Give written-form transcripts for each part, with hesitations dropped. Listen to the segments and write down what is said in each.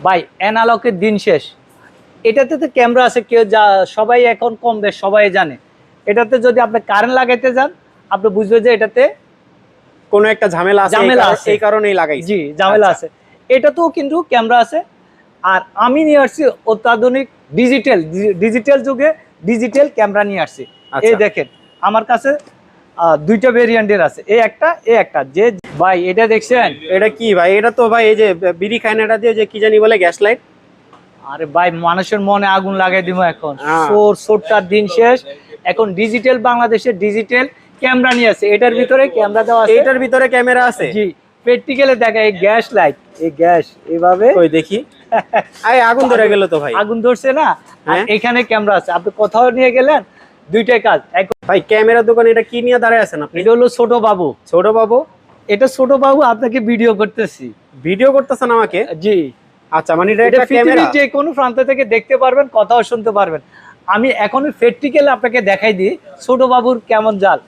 ভাই অ্যানালগের দিন শেষ। এটাতে তো ক্যামেরা আছে, কেউ যা সবাই এখন কম বেশ সবাই জানে। এটাতে যদি আপনি কারেন্ট লাগাইতে যান, আপনি বুঝবেন যে এটাতে কোনো একটা ঝামেলা আছে, এই কারণেই লাগাইছি। জি, ঝামেলা আছে। এটাতেও কিন্তু ক্যামেরা আছে। আর আমি নিয়ে আসছি অত্যাধুনিক ডিজিটাল যুগে ডিজিটাল ক্যামেরা নিয়ে আসছি। এই দেখেন আমার কাছে দুইটা ভেরিয়েন্টের আছে, এই একটা যে ভাই এটা দেখছেন? এটা কি ভাই? এটা তো ভাই এই যে বিড়ি খায়নাটা দিয়ে যে কি জানি বলে, গ্যাস লাইট। আরে ভাই মানুষের মনে আগুন লাগাই দিব এখন। সোরটার দিন শেষ। এখন ডিজিটাল বাংলাদেশে ডিজিটাল ক্যামেরা নিয়ে আছে। এটার ভিতরে ক্যামেরা দেওয়া আছে। এটার ভিতরে ক্যামেরা আছে? জি, প্র্যাকটিক্যালে দেখা এই গ্যাস লাইট, এই গ্যাস এইভাবে ওই দেখি আগুন ধরে গেল তো ভাই। আগুন ধরছে না? আর এখানে ক্যামেরা আছে, আপনি কোথাও নিয়ে গেলেন দুইটাই কাজ। ভাই ক্যামেরার দোকানে এটা কি নিয়ে দাঁড়ায় আছেন আপনি? এটা হলো ছোট বাবু। ছোট বাবু? এটা ছোট বাবু, আপনাকে ভিডিও করতেছি। ভিডিও করতেছেন আমাকে? জি। আচ্ছা, মানে এটা একটা ক্যামেরা, যে কোনো প্রান্ত থেকে দেখতে পারবেন, কথাও শুনতে পারবেন। আমি এখন প্র্যাকটিক্যালি আপনাকে দেখাই দিই ছোট বাবুর কেমন জাল।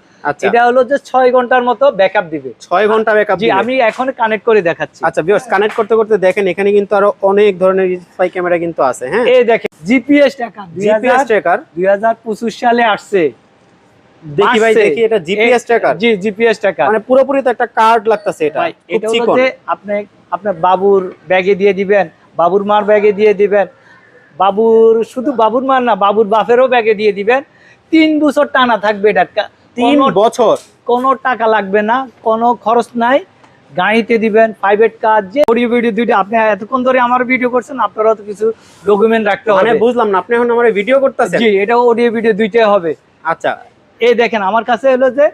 এটা হলো যে 6 ঘন্টার মতো ব্যাকআপ দিবে। 6 ঘন্টা ব্যাকআপ দিবে? জি, আমি এখন কানেক্ট করে দেখাচ্ছি। আচ্ছা ভিউয়ার্স, কানেক্ট করতে করতে দেখেন এখানে কিন্তু আরো অনেক ধরনের স্পাই ক্যামেরা কিন্তু আছে। হ্যাঁ, এই দেখেন জিপিএস ট্র্যাকার। 2025 সালে আসছে। দেখি ভাই, দেখি এটা জিপিএস ট্র্যাকার। জি, জিপিএস ট্র্যাকার। মানে পুরোপুরি তো একটা কার্ড লাগতেছে এটা। এটা হলো যে আপনি আপনার বাবুর ব্যাগে দিয়ে দিবেন, বাবুর মার ব্যাগে দিয়ে দিবেন, শুধু বাবুর মার না, বাবুর বাপেরও ব্যাগে দিয়ে দিবেন। 3 বছর টানা থাকবে এটা। 3 বছর কোনো টাকা লাগবে না, কোনো খরচ নাই। গাড়িতে দিবেন, প্রাইভেট কাজ, যে অডিও ভিডিও দুইটা। আপনি এতক্ষণ ধরে আমার ভিডিও করছেন, আপনারা তো কিছু ডকুমেন্ট রাখতে হবে। মানে বুঝলাম না, আপনি এখন আমার ভিডিও করতেছেন? জি, এটা অডিও ভিডিও দুইটাই হবে। আচ্ছা, এই দেখেন আমার কাছে হলো যে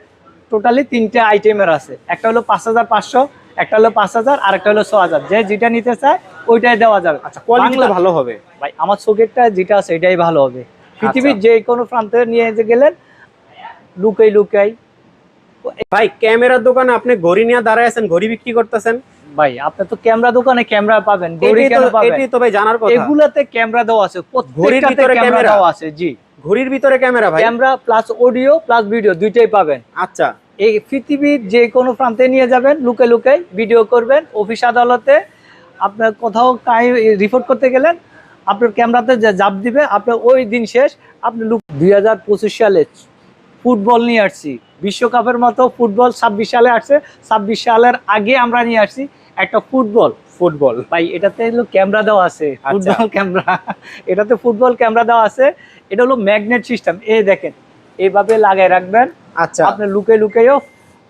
টোটালি 3টে আইটেমের আছে। একটা হলো 5500, একটা হলো 5000, আর একটা হলো 6000। যে যেটা নিতে চায় ওইটাই দেওয়া যাবে। আচ্ছা, কোয়ালিটি ভালো হবে ভাই। আমার চোখেরটা যেটা আছে এটাই ভালো হবে। পৃথিবীর যে কোনো প্রান্তে নিয়ে গেলেন লুকাই। ভাই ক্যামেরার দোকানে আপনি ঘড়ি নিয়ে দাঁড়ায় আছেন, ঘড়ি বিক্রি করতেছেন? ভাই আপনি তো ক্যামেরা দোকানে ক্যামেরা পাবেন, ঘড়ি কেন পাবেন? এটাই তো ভাই জানার কথা। এগুলাতে ক্যামেরা দেওয়া আছে, ঘড়ির ভিতরে ক্যামেরা দেওয়া আছে। জি, ঘড়ির ভিতরে ক্যামেরা ভাই? Camera plus audio plus video দুইটাই পাবেন। আচ্ছা, এই পৃথিবীর যে কোনো প্রান্তে নিয়ে যাবেন, লুকাই ভিডিও করবেন। অফিস আদালতে আপনার কোথাও রিপোর্ট করতে গেলেন, আপনার ক্যামেরাতে জাপ দিবে, আপনার ওই দিন শেষ। আপনি 2025 সালে ফুটবল নিয়ে আসছি, বিশ্বকাপের মতো ফুটবল 26 সালে আসছে। 26 সালের আগে আমরা নিয়ে আসছি একটা ফুটবল ভাই। এটাতে হলো ক্যামেরা দেওয়া আছে, ফুটবল ক্যামেরা। এটাতে ফুটবল ক্যামেরা দেওয়া আছে। এটা হলো ম্যাগনেট সিস্টেম। এই দেখেন এইভাবে লাগাই রাখবেন। আচ্ছা, আপনি লুকাইও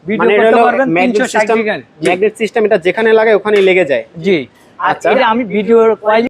ভিডিও করতে পারবেন। 360 ডিগ্রি ম্যাগনেট সিস্টেম, এটা যেখানে লাগায় ওখানেই লেগে যায়। জি। আচ্ছা, আমি ভিডিওর কোয়ালিটি